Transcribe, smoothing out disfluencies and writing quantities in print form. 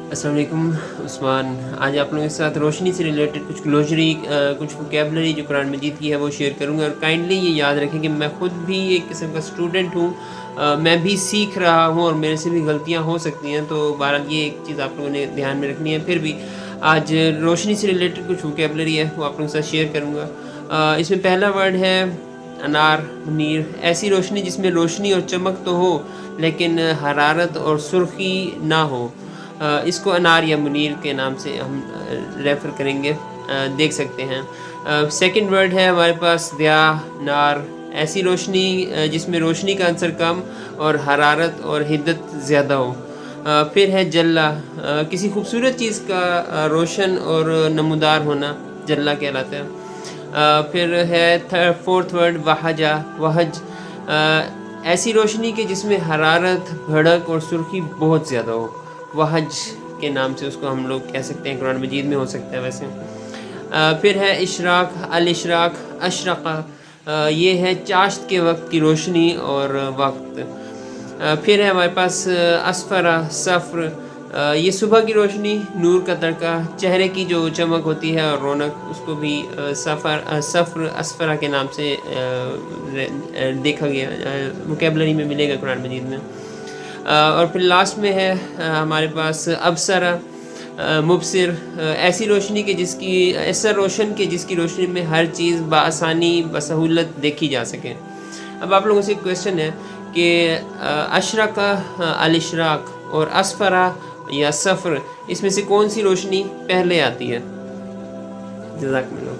अस्सलाम वालेकुम उस्मान। आज आप लोगों के साथ रोशनी से रिलेटेड कुछ ग्लोजरी कुछ वोकेबलरी जो कुरान मजीद की है वो शेयर करूँगा। और काइंडली ये याद रखें कि मैं ख़ुद भी एक किस्म का स्टूडेंट हूँ, मैं भी सीख रहा हूँ और मेरे से भी गलतियाँ हो सकती हैं। तो बहरहाल ये एक चीज़ आप लोगों ने ध्यान में रखनी है। फिर भी आज रोशनी से रिलेटेड कुछ वोकेबलरी है वो आप लोगों के साथ शेयर करूँगा। इसमें पहला वर्ड है अनार मुनीर। ऐसी रोशनी जिसमें रोशनी और चमक तो हो लेकिन हरारत और सुर्खी ना हो, इसको अनार या मुनीर के नाम से हम रेफ़र करेंगे, देख सकते हैं। सेकंड वर्ड है हमारे पास दिया नार। ऐसी रोशनी जिसमें रोशनी का अंसर कम और हरारत और हिद्दत ज़्यादा हो। फिर है जल्ला, किसी खूबसूरत चीज़ का रोशन और नमूदार होना जल्ला कहलाता है। फिर है फोर्थ वर्ड वहजा वहज। ऐसी रोशनी के जिसमें हरारत भड़क और सुर्खी बहुत ज़्यादा हो, वहज के नाम से उसको हम लोग कह सकते हैं, कुरान मजीद में हो सकता है वैसे। फिर है इशराक अल इशराक अशरक़ा, ये है चाश्त के वक्त की रोशनी और वक्त। फिर है हमारे पास असफरा सफ़र, ये सुबह की रोशनी, नूर का तड़का, चेहरे की जो चमक होती है और रौनक, उसको भी सफ़र असफरा के नाम से देखा गया, वोकेबलरी में मिलेगा कुरान मजीद में। और फिर लास्ट में है हमारे पास अबसरा मुबसिर, ऐसी रोशनी के जिसकी ऐसा रोशन के जिसकी रोशनी में हर चीज़ बआसानी बसहूलत देखी जा सके। अब आप लोगों से एक क्वेश्चन है कि अशरका अल इशराक और असफरा या सफ़र, इसमें से कौन सी रोशनी पहले आती है? जज़ाकल्लाह।